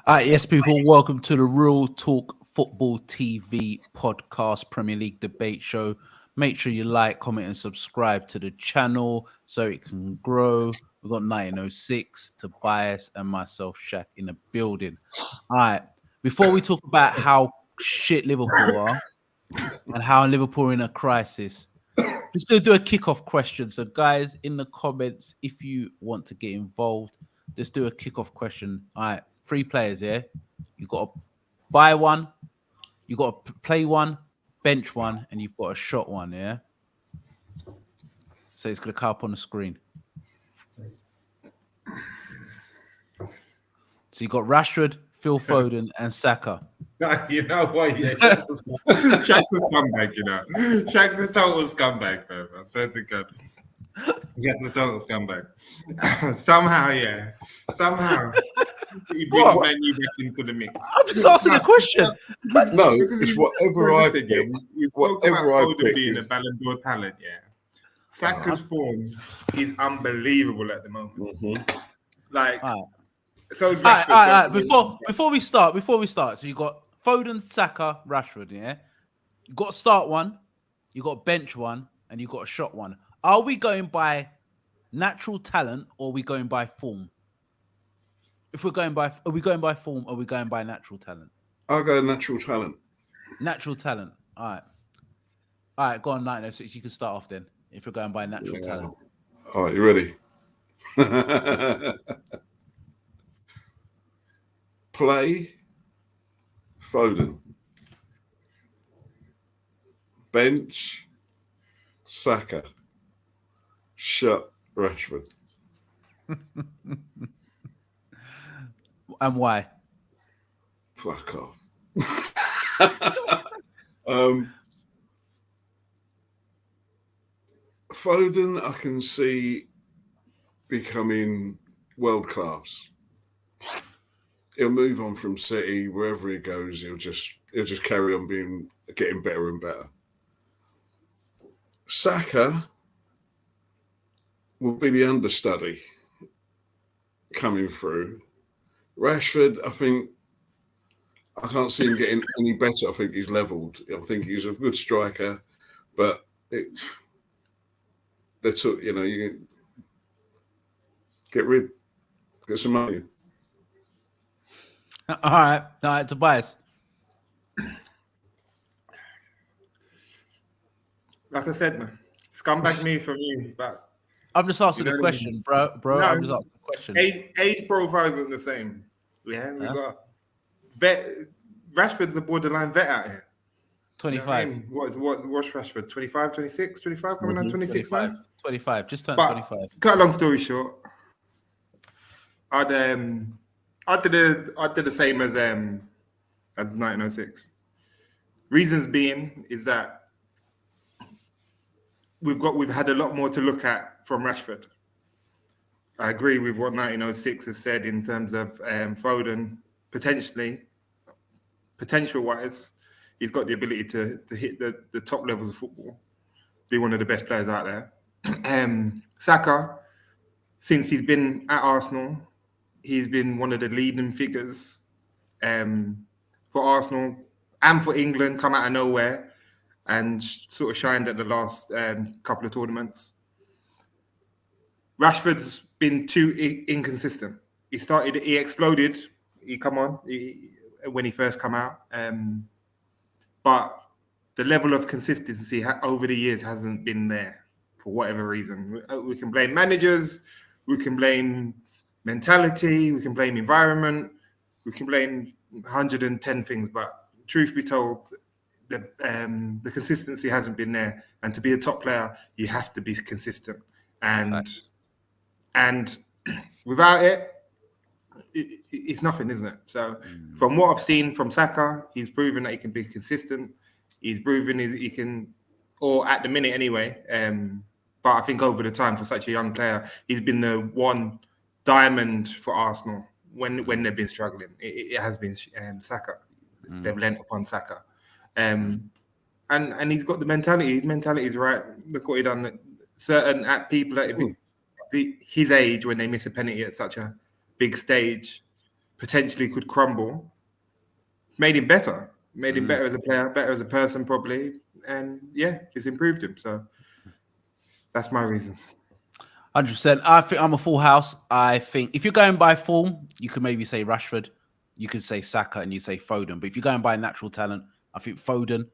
All right, yes, people, welcome to the Real Talk Football TV podcast, Premier League debate show. Make sure you like, comment, and subscribe to the channel so it can grow. We've got 1906, Tobias, and myself, Shaq, in the building. All right, before we talk about how shit Liverpool are and how Liverpool are in a crisis, just going to do a kickoff question. So, guys, in the comments, if you want to get involved, just do a kickoff question. All right, 3 players here. You got to buy one, you got to play one, bench one, and you've got a shot one. Yeah. So it's going to come up on the screen. So you got Rashford, Phil Foden, and Saka. You know what? Yeah, Shaq's a scumbag. You know, Shaq's a total scumbag, man. I swear to God, Shaq's a total scumbag. Somehow, he brings Man U back into the mix. I'm just asking a question. No, it's whatever I pick. We spoke about Foden being a Ballon d'Or talent. Yeah, Saka's form is unbelievable at the moment. Mm-hmm. Like, so all right. Before we start. So you got Foden, Saka, Rashford. Yeah, you got to start one, you got to bench one, and you got to shot one. Are we going by natural talent or are we going by form? If we're going by, are we going by form or are we going by natural talent? I'll go natural talent. Natural talent. All right. Go on, 1906. You can start off then. If you're going by natural talent. All right, you ready? Play Foden. Bench Saka. Shut Rashford. And why? Fuck off. Foden, I can see becoming world class. He'll move on from City wherever he goes. He'll just carry on getting better and better. Saka will be the understudy coming through. Rashford, I can't see him getting any better. I think he's leveled. I think he's a good striker, but you can get some money. All right, Tobias. Like I said, man, scumbag me from you, but I'm just asking a question, bro. No, I'm just asking a question. Age profiles are the same. Yeah, we got vet. Rashford's a borderline vet out here. 25. You know what's Rashford? 25, 26, 25, coming on 26 25, now? 25, just turned 25. Cut a long story short, I did the same as 1906. Reasons being is that we've had a lot more to look at from Rashford. I agree with what 1906 has said in terms of Foden potential-wise, he's got the ability to hit the top levels of football, be one of the best players out there. Saka, since he's been at Arsenal, he's been one of the leading figures for Arsenal and for England, come out of nowhere and sort of shined at the last couple of tournaments. Rashford's been too inconsistent. He exploded. When he first come out. But the level of consistency over the years hasn't been there for whatever reason. We can blame managers, we can blame mentality, we can blame environment, we can blame 110 things, but truth be told, the consistency hasn't been there. And to be a top player, you have to be consistent. And without it, it's nothing, isn't it? So from what I've seen from Saka, he's proven that he can be consistent. He's proven he can, or at the minute anyway. But I think over the time for such a young player, he's been the one diamond for Arsenal when they've been struggling. It has been Saka. They've lent upon Saka. And he's got the mentality. His mentality is right. Look what he done. Certain people at his age, when they miss a penalty at such a big stage, potentially could crumble, made him better. Made him better as a player, better as a person, probably. And yeah, it's improved him. So that's my reasons. 100%. I think I'm a full house. I think if you're going by form, you could maybe say Rashford, you could say Saka, and you say Foden. But if you're going by natural talent, I think Foden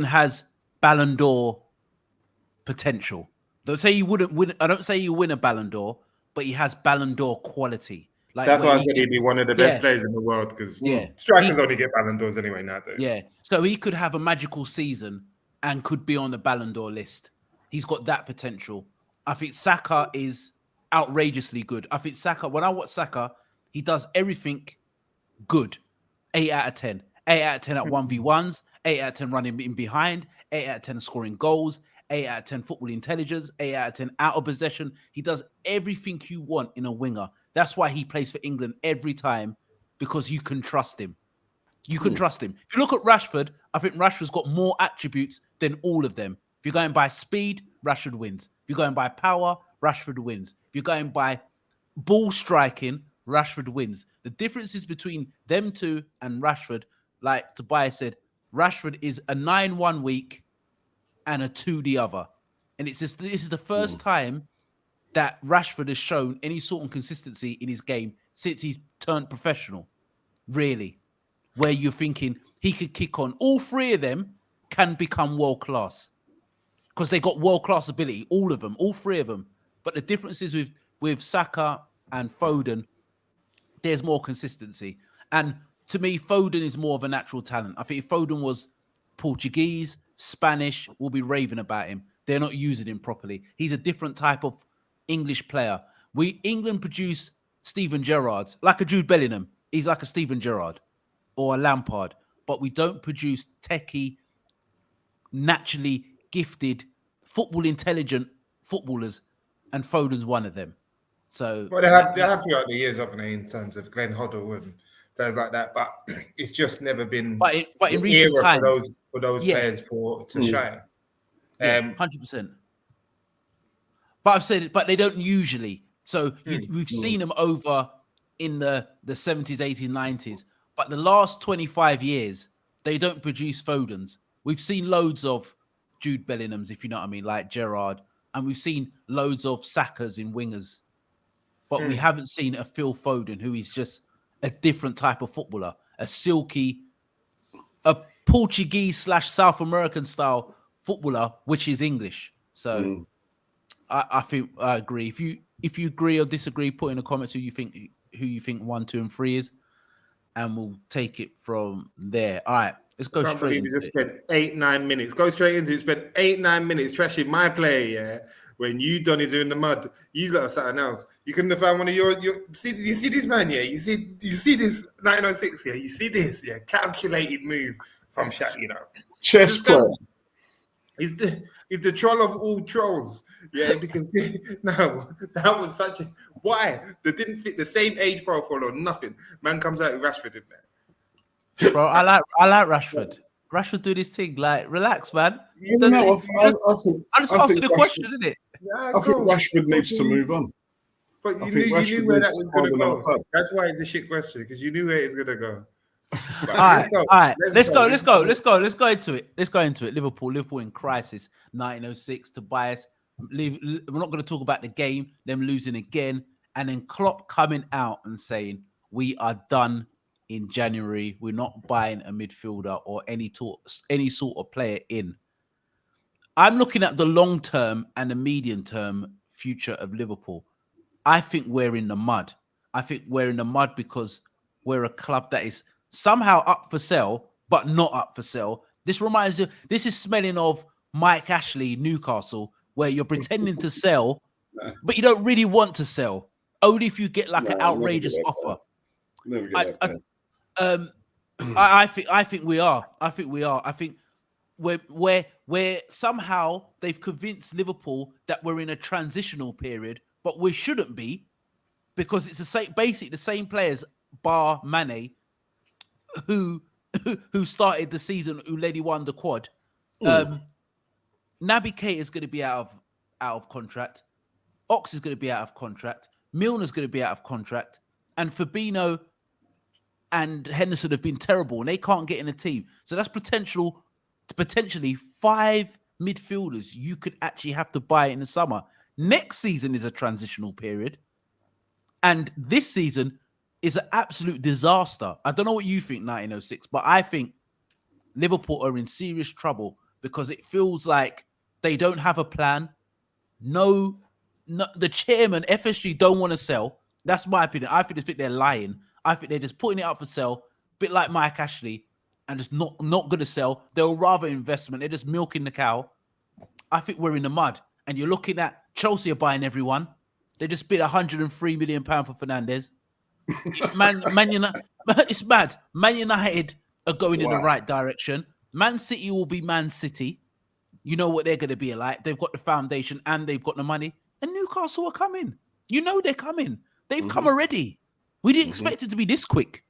has Ballon d'Or potential. Don't say you wouldn't win. I don't say you win a Ballon d'Or, but he has Ballon d'Or quality. Like That's why I said he'd be one of the best players in the world, because strikers only get Ballon d'Ors anyway nowadays. Yeah, so he could have a magical season and could be on the Ballon d'Or list. He's got that potential. I think Saka is outrageously good. I think Saka, when I watch Saka, he does everything good. 8 out of 10. 8 out of 10 at 1v1s, 8 out of 10 running in behind, 8 out of 10 scoring goals, 8 out of 10 football intelligence, 8 out of 10 out of possession. He does everything you want in a winger. That's why he plays for England every time, because you can trust him. You can trust him. If you look at Rashford, I think Rashford's got more attributes than all of them. If you're going by speed, Rashford wins. If you're going by power, Rashford wins. If you're going by ball striking, Rashford wins. The differences between them two and Rashford, like Tobias said, Rashford is a 9 one week and a 2 the other. And it's just, this is the first time that Rashford has shown any sort of consistency in his game since he's turned professional, really, where you're thinking he could kick on. All three of them can become world-class because they got world-class ability, all of them, all three of them. But the difference is with Saka and Foden, there's more consistency. And to me, Foden is more of a natural talent. I think if Foden was Portuguese, Spanish, we'll be raving about him. They're not using him properly. He's a different type of English player. England produce Steven Gerrards, like a Jude Bellingham. He's like a Steven Gerrard or a Lampard. But we don't produce techie, naturally gifted, football intelligent footballers, and Foden's one of them. So, well, they have throughout the years, haven't they, in terms of Glenn Hoddle and things like that. But it's just never been. But in recent times, for those players to shine. 100%. But I've said it, but they don't usually. So we've seen them over in the 70s, 80s, 90s. But the last 25 years, they don't produce Fodens. We've seen loads of Jude Bellinghams, if you know what I mean, like Gerrard. And we've seen loads of Sakas in wingers. But we haven't seen a Phil Foden, who is just a different type of footballer. A silky, a Portuguese/South American style footballer, which is English. So I think I agree. If you agree or disagree, put in the comments who you think 1, 2, and 3 is, and we'll take it from there. All right, let's go straight into it. Just spent 8-9 minutes. Go straight into it. Spent 8-9 minutes trashing my play. Yeah, when you Donnies are in the mud, you lot are something else. You couldn't have found one of your. You see this man, yeah. You see this 1906, yeah. You see this, yeah. Calculated move from Shaq, you know. Chess player. He's the troll of all trolls. Yeah, because no, that was such a why they didn't fit the same age profile or nothing. Man comes out with Rashford in there. Bro, I like Rashford. Rashford do this thing. Like, relax, man. I just asked the question, isn't it? I think Rashford needs to move on. But you knew where that was going to go. That's why it's a shit question, because you knew where it's going to go. All right. Let's go into it. Let's go into it. Liverpool in crisis. 1906. Tobias. We're not going to talk about the game, them losing again, and then Klopp coming out and saying we are done in January. We're not buying a midfielder or any sort of player in. I'm looking at the long term and the medium term future of Liverpool. I think we're in the mud. I think we're in the mud because we're a club that is somehow up for sale, but not up for sale. This is smelling of Mike Ashley, Newcastle, where you're pretending to sell, but you don't really want to sell. Only if you get like an outrageous offer. I think we are. I think we're somehow they've convinced Liverpool that we're in a transitional period, but we shouldn't be, because it's basically the same players, bar Mane, who started the season, who led you won the quad. Naby Keita is going to be out of contract. Ox is going to be out of contract. Milner's going to be out of contract. and Fabinho and Henderson have been terrible, and they can't get in a team. So that's potentially 5 midfielders you could actually have to buy in the summer. Next season is a transitional period, and this season is an absolute disaster. I don't know what you think, 1906, but I think Liverpool are in serious trouble because it feels like they don't have a plan. No, the chairman, FSG, don't want to sell. That's my opinion. I think they're lying. I think they're just putting it up for sale, a bit like Mike Ashley, and just not going to sell. They'll rather investment. They're just milking the cow. I think we're in the mud. And you're looking at Chelsea are buying everyone. They just bid £103 million for Fernandes. Man United, it's mad. Man United are going in the right direction. Man City will be Man City. You know what they're going to be like. They've got the foundation and they've got the money. And Newcastle are coming. You know they're coming. They've come already. We didn't expect it to be this quick.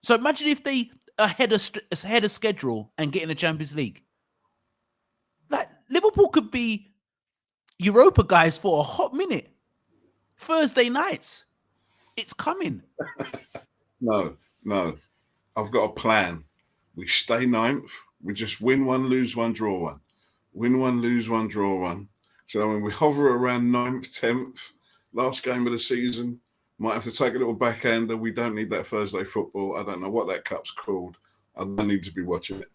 So imagine if they are ahead of schedule and get in the Champions League. Like Liverpool could be Europa guys for a hot minute. Thursday nights. It's coming. No. I've got a plan. We stay 9th. We just win one, lose one, draw one. Win one, lose one, draw one. So when we hover around 9th, 10th, last game of the season, might have to take a little backhander. We don't need that Thursday football. I don't know what that cup's called. I don't need to be watching it.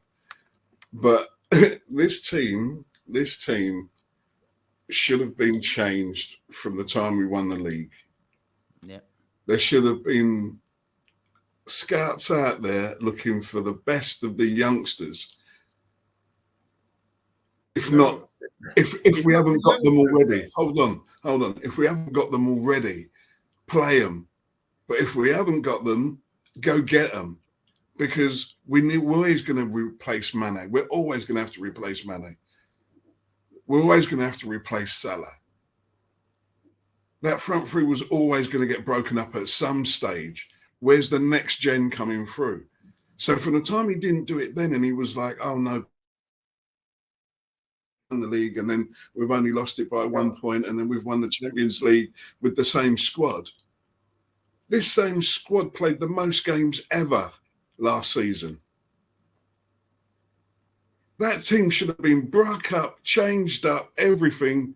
But this team should have been changed from the time we won the league. Yeah. There should have been scouts out there looking for the best of the youngsters. If we haven't got them already, hold on. If we haven't got them already, play them. But if we haven't got them, go get them. Because we're always going to replace Mane. We're always going to have to replace Mane. We're always going to have to replace Salah. That front three was always going to get broken up at some stage. Where's the next gen coming through? So from the time he didn't do it then, and he was like, oh no, in the league, and then we've only lost it by 1 point, and then we've won the Champions League with the same squad. This same squad played the most games ever last season. That team should have been broke up, changed up, everything.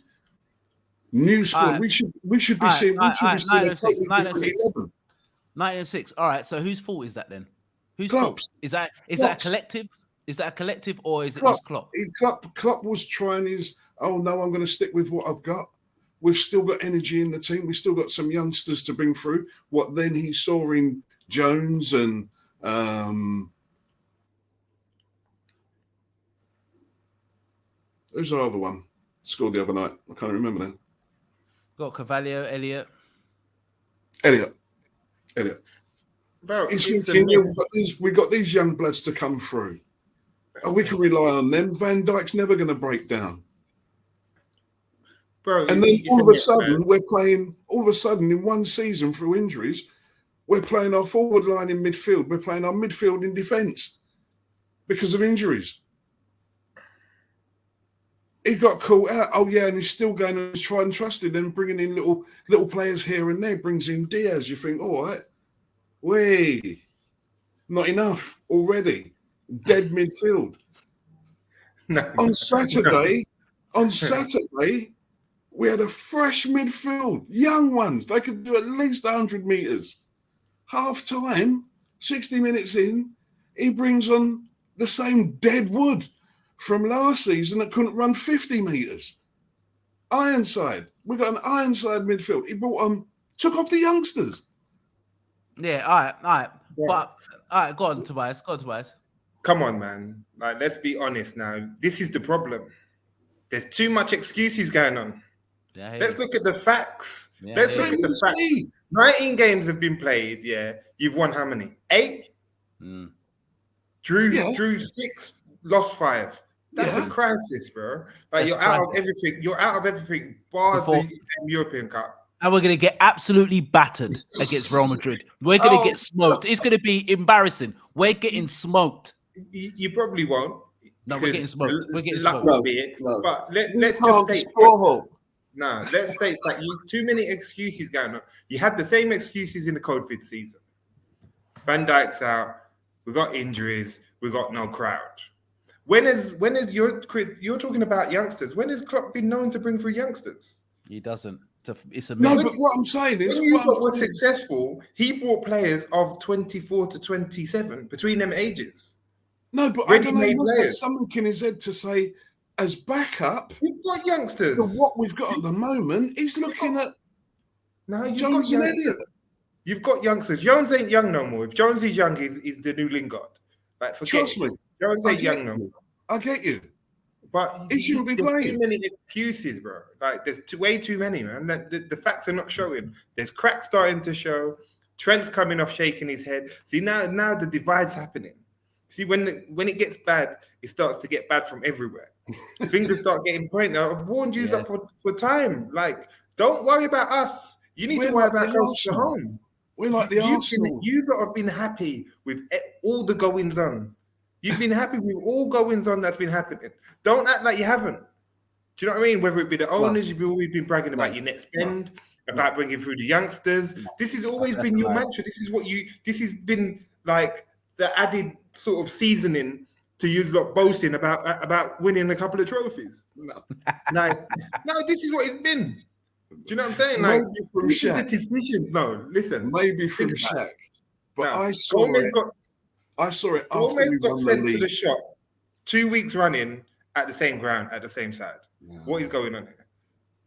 New squad. We should be seeing. 906. All right. So whose fault is that then? Whose fault? Is that a collective? Is that a collective or is it just Klopp? Klopp was trying his. Oh no, I'm going to stick with what I've got. We've still got energy in the team. We've still got some youngsters to bring through. What then he saw in Jones and who's our other one? Scored the other night. I can't remember now. Got Carvalho, Elliot. Bro, he's thinking, we got these young bloods to come through. And we can rely on them. Van Dijk's never going to break down. Bro, and then all of a sudden, we're playing, in one season through injuries, we're playing our forward line in midfield. We're playing our midfield in defence because of injuries. He got caught out. Oh, yeah, and he's still going to try and trust it and bringing in little players here and there. Brings in Diaz. You think, all right, not enough already. Dead midfield. No. On Saturday, we had a fresh midfield, young ones. They could do at least 100 metres. Half time, 60 minutes in, he brings on the same dead wood from last season that couldn't run 50 metres. Ironside. We got an Ironside midfield. He brought on, took off the youngsters. Yeah, all right. Yeah. But, all right, go on, Tobias. Come on, man. Like, let's be honest now. This is the problem. There's too much excuses going on. Yeah, let's look at the facts. Yeah, let's look at the facts. 19 games have been played. Yeah, you've won how many? 8. Drew 6, lost 5. That's a crisis, bro. Like you're out of everything. You're out of everything bar the European Cup. And we're going to get absolutely battered against Real Madrid. We're going to get smoked. It's going to be embarrassing. We're getting smoked. You probably won't. No, we're getting smoked. No. But let's just No, let's state that you too many excuses going on. You had the same excuses in the COVID season. Van Dijk's out. We got injuries. We got no crowd. When is you're talking about youngsters? When has Klopp been known to bring through youngsters? He doesn't. It's a No, myth. but what I'm saying is, When you were successful, he brought players of 24 to 27 between them ages. No, but I don't know. Ready-made Must have players. something in his head to say, as backup You've got youngsters. to what we've got at the moment, he's looking at No, you've Jones got and youngsters. Elliott. You've got youngsters. Jones ain't young no more. If Jones is young, he's the new Lingard. Like, forget Trust it. me. Jones I ain't get young no you. more. I get you. But He shouldn't be there's playing. too many excuses, bro. Like, there's way too many, man. The facts are not showing. There's cracks starting to show. Trent's coming off, shaking his head. See, now the divide's happening. See, when it gets bad, it starts to get bad from everywhere. Fingers start getting pointed. I've warned you that for time. Like, don't worry about us. You need to worry about close to home. We're like the Arsenal. You lot have been happy with all the goings on. You've been happy with all goings on that's been happening. Don't act like you haven't. Do you know what I mean? Whether it be the owners, you've always been bragging about your net spend, about bringing through the youngsters. This has always been your mantra. This has been like the added sort of seasoning to use lot boasting about winning a couple of trophies. No, this is what it's been. Do you know what I'm saying? Like, maybe from this is the Shaq. decision. No, listen. Maybe from Think about Shaq. it. But Now, I saw Gomez it. I saw it after Gomez we got won the sent to league. the shop 2 weeks running at the same ground, at the same side. Yeah. What is going on here?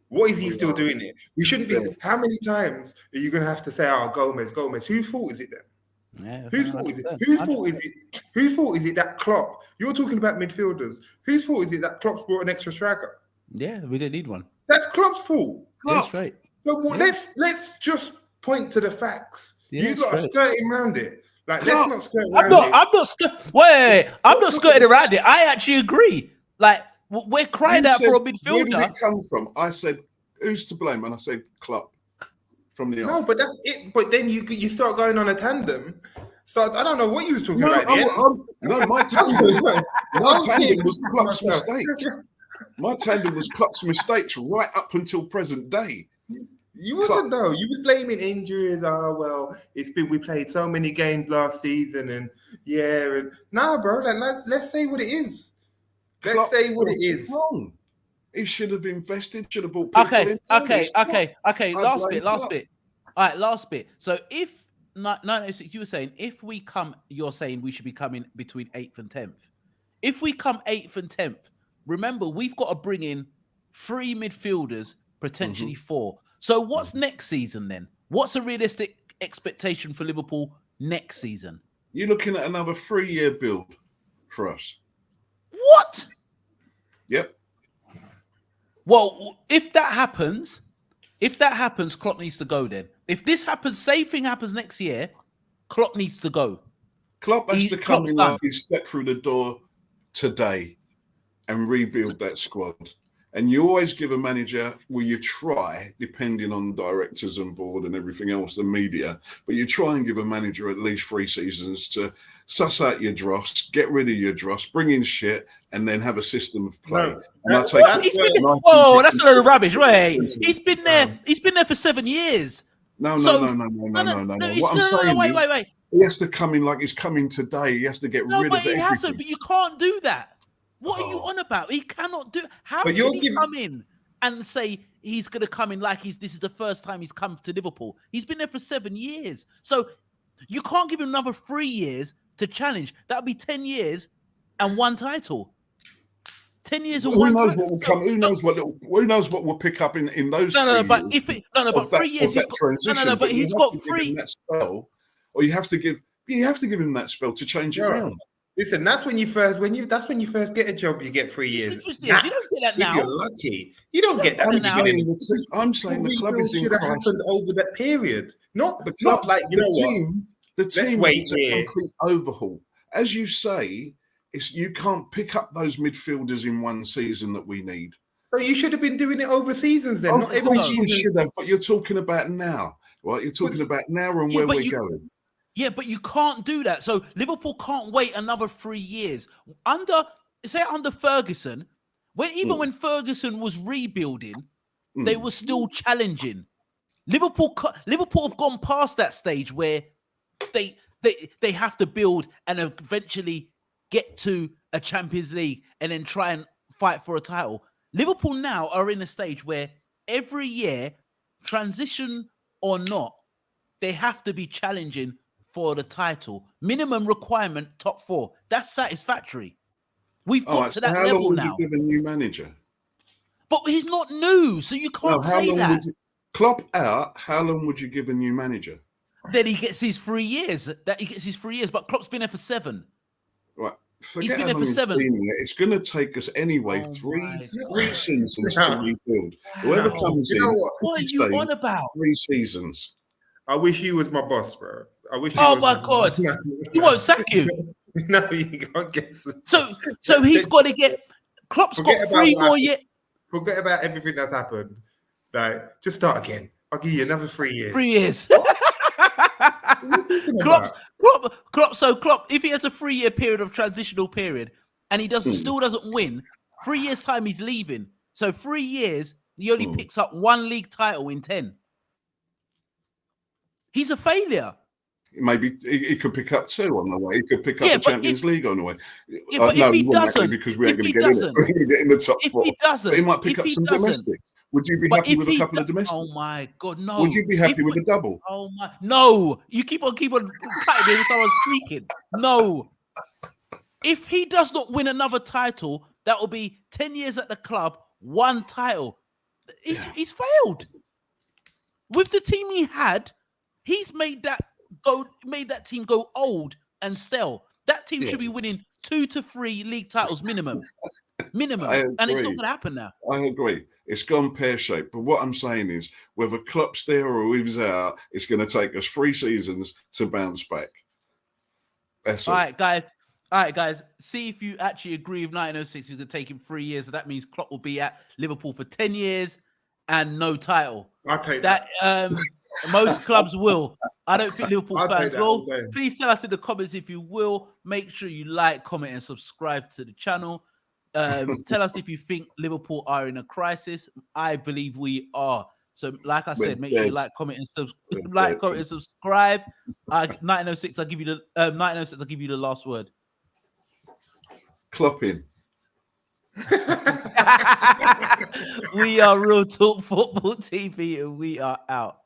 What is he still doing here? We shouldn't be. How many times are you going to have to say, "Oh, Gomez"? Whose fault is it then? Yeah, Whose fault is it? Whose fault is it? Whose fault is it that Klopp? You're talking about midfielders. Whose fault is it that Klopp's brought an extra striker? Yeah, we didn't need one. That's Klopp's fault. Yeah, straight. So let's just point to the facts. Yeah, You got to straight. skirt around it. Like, Klopp, let's not skirt I'm around not. it. I'm not. Wait. I'm not skirting around it. I actually agree. Like, we're crying You out said, for a where did midfielder. it come from? I said, who's to blame? And I said, Klopp. From the No, off. but that's it. But then you start going on a tandem. I don't know what you was talking No, about. my tandem was Klopp's mistake. mistakes. My tandem was Klopp's mistakes right up until present day. You wasn't though. You were blaming injuries. Oh well, we played so many games last season, and bro. Let's say what it is. Let's say what it is. Wrong. He should have invested. Should have bought people in. Okay. Last bit. All right, last bit. So if 96, you were saying you're saying we should be coming between 8th and 10th. If we come 8th and 10th, remember we've got to bring in 3 midfielders, potentially 4. So what's next season then? What's a realistic expectation for Liverpool next season? You're looking at another 3-year build for us. What? Yep. Well, if that happens, Klopp needs to go then. If this happens, same thing happens next year, Klopp needs to go. Klopp has to come Klopp's in done. like he stepped through the door today and rebuild that squad. And you always give a manager, you try, depending on directors and board and everything else, the media, but you try and give a manager at least 3 seasons to suss out your dross, get rid of your dross, bring in shit, and then have a system of play. No, and I take What? That's a load of rubbish. Wait, he's been there for 7 years. No. So- What I'm saying Wait. is, he has to come in like he's coming today. He has to get rid of But he everything. hasn't. But you can't do that. What are you on about? He cannot do. How But can he come in and say he's going to come in like this is the first time he's come to Liverpool? He's been there for 7 years, so you can't give him another 3 years to challenge. That'll be 10 years and 1 title. 10 years and Who 1 knows title. what will come? Who knows what we'll pick up in those? But years but 3 years. But he's got 3. That spell, or you have to give him that spell to change it around. Listen, that's when you first get a job. You get 3 years. You don't get that now. If you're lucky, you don't get that. I'm saying the club is in should have crisis. happened over that period. Not The club, like the team wait needs a here. complete overhaul. As you say, you can't pick up those midfielders in 1 season that we need. So you should have been doing it over seasons then. Of Not every course we season. should have, but you're talking about now, right? You're talking about now and where we're going. Yeah, but you can't do that. So Liverpool can't wait another 3 years. Under Ferguson, when Ferguson was rebuilding, They were still challenging. Liverpool have gone past that stage where they have to build and eventually get to a Champions League and then try and fight for a title. Liverpool now are in a stage where every year, transition or not, they have to be challenging for the title. Minimum requirement, top 4. That's satisfactory. We've got to that how level long would now. you give a new manager? But he's not new, so you can't how say long that. would you, Klopp out, how long would you give a new manager? Then he gets his 3 years. But Klopp's been there for 7. Right. He's been there for 7. It's going to take us anyway three seasons to rebuild. Whoever comes in, what are you on about? 3 seasons. I wish you was my boss, bro. I wish. Oh my God, he won't sack you. No, you can't get. So he's got to get. Klopp's got 3 more years. Forget about everything that's happened. Like, just start again. I'll give you another 3 years. 3 years. Klopp, if he has a 3-year period of transitional period and he still doesn't win, 3 years time he's leaving. So 3 years, he only picks up 1 league title in 10. He's a failure. Maybe he could pick up 2 on the way. He could pick up the Champions League on the way. Yeah, but if he doesn't, because we ain't going to get in it. We're going to get in the top 4. But he might pick up some domestic. Would you be happy with a couple of domestics? Oh my God, no. Would you be happy with a double? Oh my, no. You keep on cutting me every time I'm speaking. No. If he does not win another title, that will be 10 years at the club, 1 title. He's failed. With the team he had, he's made that team go old and stale. That team should be winning 2 to 3 league titles minimum. And it's not going to happen now. I agree. It's gone pear-shaped. But what I'm saying is, whether Klopp's there or he's out, it's going to take us 3 seasons to bounce back. That's all. All right, guys. See if you actually agree with 1906 is going to take him 3 years. So that means Klopp will be at Liverpool for 10 years and no title. I'll take that. Most clubs will. I don't think Liverpool fans will. Please tell us in the comments if you will. Make sure you like, comment, and subscribe to the channel. Tell us if you think Liverpool are in a crisis. I believe we are. So, like I said, make sure you like, comment, and subscribe. 1906. I'll give you the 1906. I'll give you the last word. Klopp in. We are Real Talk Football TV, and we are out.